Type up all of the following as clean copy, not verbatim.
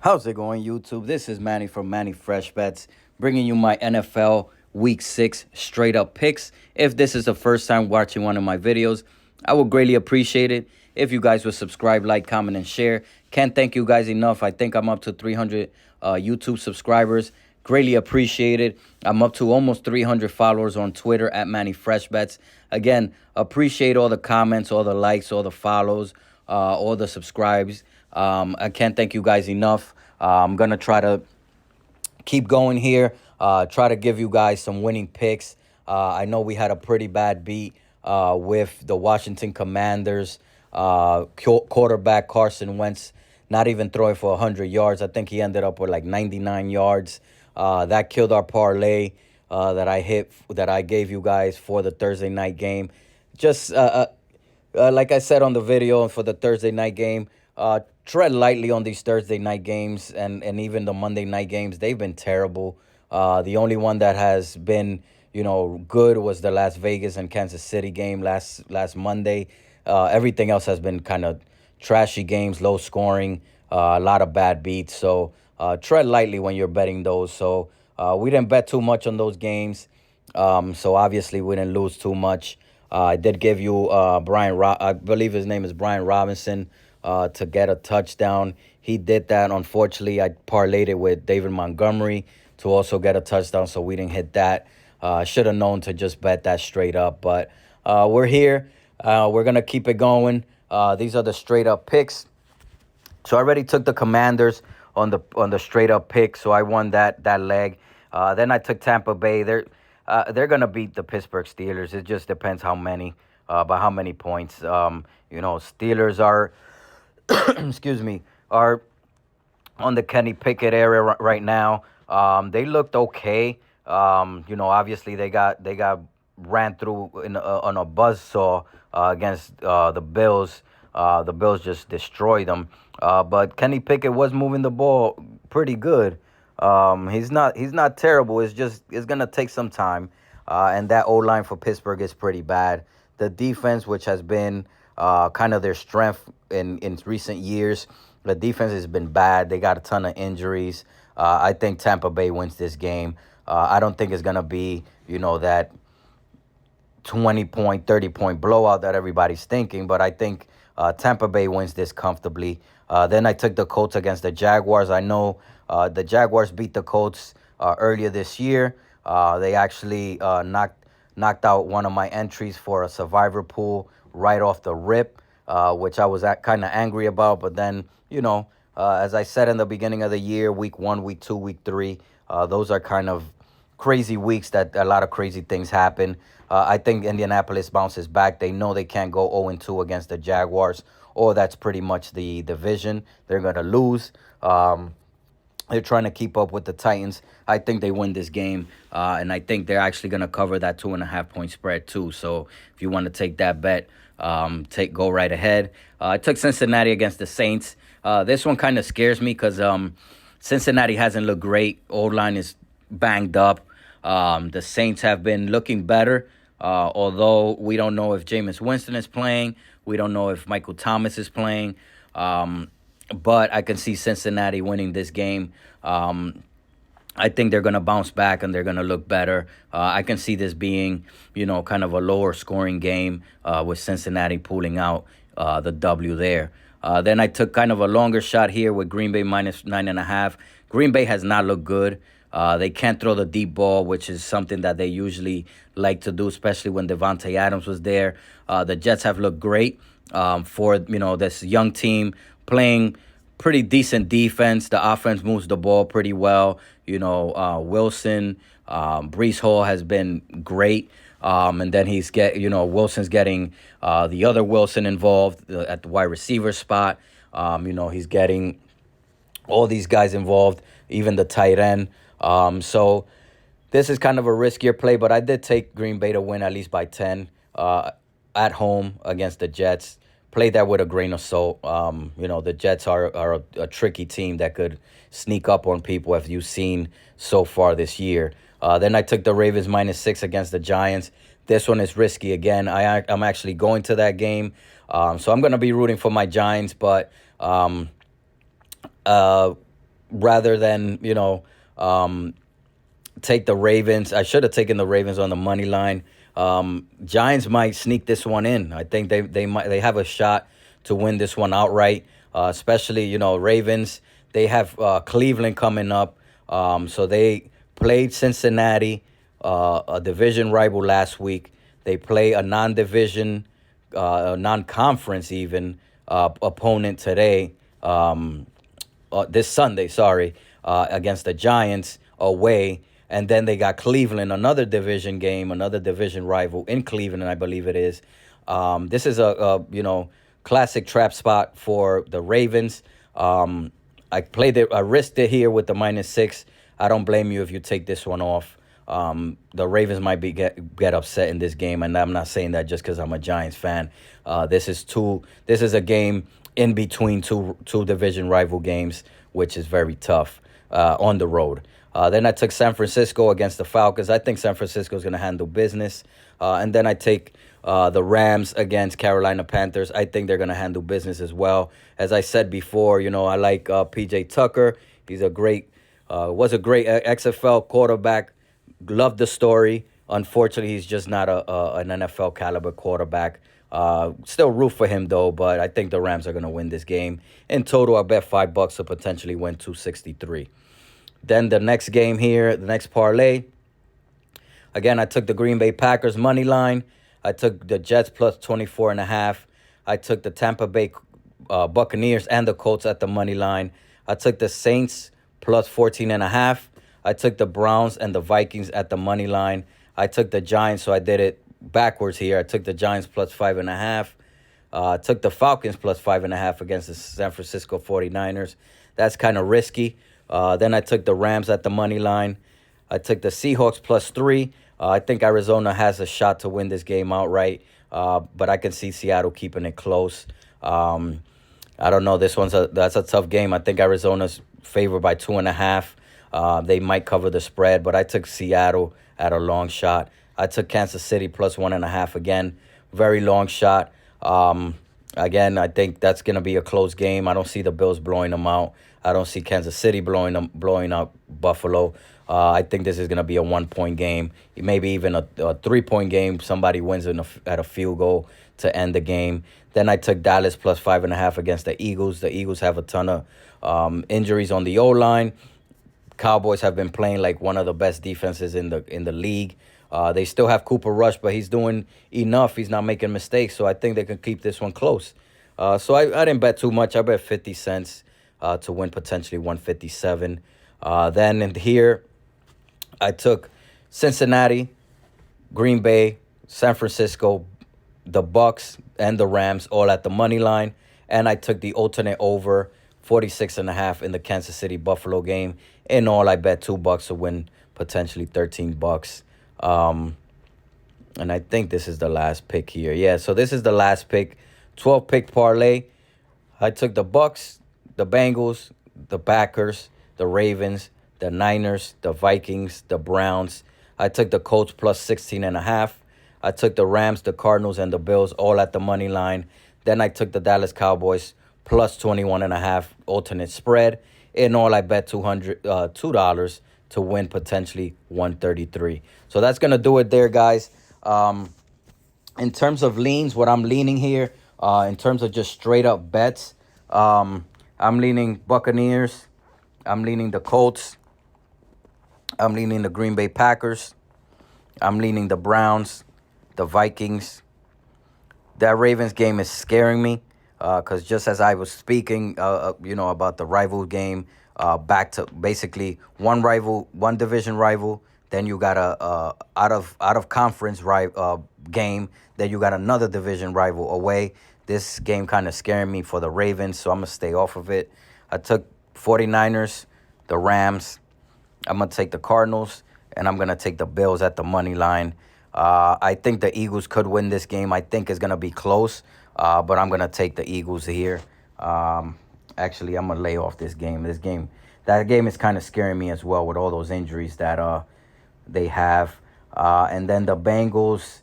How's it going, YouTube? This is Manny from Manny Fresh Bets, bringing you my NFL Week 6 straight up picks. If this is the first time watching one of my videos, I would greatly appreciate it if you guys would subscribe, like, comment, and share. Can't thank you guys enough. I think I'm up to 300 YouTube subscribers. Greatly appreciated. I'm up to almost 300 followers on Twitter at Manny Fresh Bets. Again, appreciate all the comments, all the likes, all the follows, all the subscribes. I can't thank you guys enough. I'm going to try to keep going here, try to give you guys some winning picks. I know we had a pretty bad beat with the Washington Commanders. Quarterback Carson Wentz not even throwing for 100 yards. I think he ended up with like 99 yards. That killed our parlay that I gave you guys for the Thursday night game. Just like I said on the video for the Thursday night game, tread lightly on these Thursday night games and even the Monday night games. They've been terrible. The only one that has been, good was the Las Vegas and Kansas City game last Monday. Everything else has been kind of trashy games, low scoring, a lot of bad beats. So tread lightly when you're betting those. So we didn't bet too much on those games. So obviously we didn't lose too much. I did give you I believe his name is Brian Robinson, to get a touchdown. He did that. Unfortunately, I parlayed it with David Montgomery to also get a touchdown, so we didn't hit that. Should have known to just bet that straight up. But we're here. We're going to keep it going. These are the straight up picks. So I already took the Commanders on the straight up pick, so I won that leg. Then I took Tampa Bay. They're gonna beat the Pittsburgh Steelers. It just depends how many, by how many points. Steelers are, excuse me, are on the Kenny Pickett area right now. They looked okay. Obviously they got ran through on a buzzsaw against the Bills. The Bills just destroyed them. But Kenny Pickett was moving the ball pretty good. He's not terrible. It's gonna take some time. And that O line for Pittsburgh is pretty bad. The defense, which has been kind of their strength in recent years, the defense has been bad. They got a ton of injuries. I think Tampa Bay wins this game. I don't think it's gonna be that 20-point, 30-point blowout that everybody's thinking, but I think Tampa Bay wins this comfortably. Then I took the Colts against the Jaguars. I know the Jaguars beat the Colts earlier this year. They actually knocked out one of my entries for a survivor pool right off the rip, which I was kind of angry about. But then, as I said in the beginning of the year, week 1, week 2, week 3, those are kind of crazy weeks that a lot of crazy things happen. I think Indianapolis bounces back. They know they can't go 0-2 against the Jaguars, or that's pretty much the division. They're going to lose. They're trying to keep up with the Titans. I think they win this game, and I think they're actually going to cover that 2.5-point spread too. So if you want to take that bet, go right ahead. I took Cincinnati against the Saints. This one kind of scares me because Cincinnati hasn't looked great. O-line is banged up. The Saints have been looking better, although we don't know if Jameis Winston is playing. We don't know if Michael Thomas is playing. But I can see Cincinnati winning this game. I think they're going to bounce back and they're going to look better. I can see this being, kind of a lower scoring game with Cincinnati pulling out the W there. Then I took kind of a longer shot here with Green Bay minus 9.5. Green Bay has not looked good. They can't throw the deep ball, which is something that they usually like to do, especially when Devontae Adams was there. The Jets have looked great for, this young team playing pretty decent defense. The offense moves the ball pretty well. Wilson, Brees Hall has been great. And then Wilson's getting the other Wilson involved at the wide receiver spot. He's getting all these guys involved, even the tight end. So this is kind of a riskier play, but I did take Green Bay to win at least by 10 at home against the Jets. Play that with a grain of salt. The Jets are a tricky team that could sneak up on people, as you've seen so far this year. Then I took the Ravens minus 6 against the Giants. This one is risky again. I'm actually going to that game. So I'm going to be rooting for my Giants, but rather than, take the Ravens. I should have taken the Ravens on the money line. Giants might sneak this one in. I think they have a shot to win this one outright. Especially, Ravens. They have Cleveland coming up. So they played Cincinnati, a division rival last week. They play a non-conference even opponent today. This Sunday, sorry, against the Giants away. And then they got Cleveland, another division game, another division rival in Cleveland, I believe it is. This is a classic trap spot for the Ravens. I risked it here with the -6. I don't blame you if you take this one off. The Ravens might get upset in this game, and I'm not saying that just because I'm a Giants fan. This is a game in between two division rival games, which is very tough on the road. Then I took San Francisco against the Falcons. I think San Francisco is going to handle business. And then I take the Rams against Carolina Panthers. I think they're going to handle business as well. As I said before, I like P.J. Tucker. He's was a great XFL quarterback. Love the story. Unfortunately, he's just not an NFL caliber quarterback. Still root for him though, but I think the Rams are going to win this game. In total, I bet $5 to potentially win 263. Then the next game here, the next parlay. Again, I took the Green Bay Packers money line. I took the Jets plus 24.5. I took the Tampa Bay Buccaneers and the Colts at the money line. I took the Saints plus 14.5. I took the Browns and the Vikings at the money line. I took the Giants, so I did it backwards here. I took the Giants plus 5.5. I took the Falcons plus 5.5 against the San Francisco 49ers. That's kind of risky. Then I took the Rams at the money line. I took the Seahawks plus 3. I think Arizona has a shot to win this game outright, but I can see Seattle keeping it close. I don't know. That's a tough game. I think Arizona's favored by 2.5. They might cover the spread, but I took Seattle at a long shot. I took Kansas City plus 1.5 again. Very long shot. Again, I think that's going to be a close game. I don't see the Bills blowing them out. I don't see Kansas City blowing out Buffalo. I think this is going to be a 1-point game, maybe even a 3-point game. Somebody wins at a field goal to end the game. Then I took Dallas plus 5.5 against the Eagles. The Eagles have a ton of injuries on the O-line. Cowboys have been playing like one of the best defenses in the league. They still have Cooper Rush, but he's doing enough. He's not making mistakes, so I think they can keep this one close. So I didn't bet too much. I bet 50 cents to win potentially 157. Then in here, I took Cincinnati, Green Bay, San Francisco, the Bucks, and the Rams all at the money line. And I took the alternate over 46.5 in the Kansas City Buffalo game. In all, I bet $2 to win potentially $13. And I think this is the last pick here. Yeah, so this is the last pick. 12-pick parlay. I took the Bucks, the Bengals, the Packers, the Ravens, the Niners, the Vikings, the Browns. I took the Colts plus 16.5. I took the Rams, the Cardinals, and the Bills all at the money line. Then I took the Dallas Cowboys plus 21.5 alternate spread. In all, I bet $2 to win potentially 133. So that's going to do it there, guys. In terms of leans, what I'm leaning here, in terms of just straight up bets, I'm leaning Buccaneers. I'm leaning the Colts. I'm leaning the Green Bay Packers. I'm leaning the Browns, the Vikings. That Ravens game is scaring me because just as I was speaking, about the rival game, back to basically one division rival. Then you got a out of conference game. Then you got another division rival away. This game kind of scaring me for the Ravens, so I'm going to stay off of it. I took 49ers, the Rams. I'm going to take the Cardinals, and I'm going to take the Bills at the money line. I think the Eagles could win this game. I think it's going to be close, but I'm going to take the Eagles here. Actually, I'm going to lay off this game. That game is kind of scaring me as well with all those injuries that they have. And then the Bengals,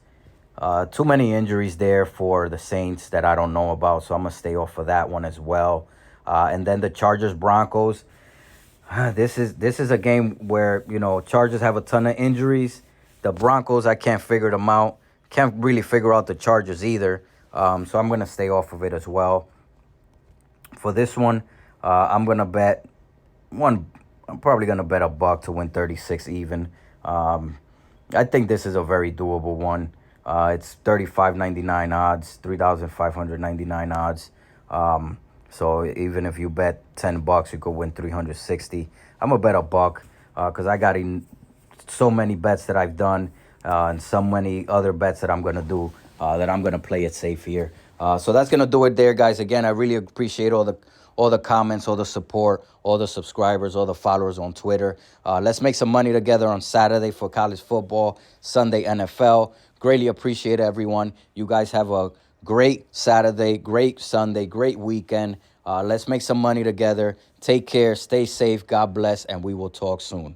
too many injuries there for the Saints that I don't know about, so I'm going to stay off of that one as well. And then the Chargers-Broncos, This is a game where, Chargers have a ton of injuries. The Broncos, I can't figure them out. Can't really figure out the Chargers either. So I'm gonna stay off of it as well. For this one, I'm gonna bet one. I'm probably gonna bet a buck to win 36 even. Um, I think this is a very doable one. It's 35.99 odds, 3,599 odds. So even if you bet $10, you could win 360. I'm gonna bet a buck because I got so many bets that I've done and so many other bets that I'm gonna do that I'm gonna play it safe here. So that's gonna do it there, guys. Again, I really appreciate all the comments, all the support, all the subscribers, all the followers on Twitter. Let's make some money together on Saturday for college football, Sunday NFL. Greatly appreciate everyone. You guys have a great Saturday, great Sunday, great weekend. Let's make some money together. Take care, stay safe, God bless, and we will talk soon.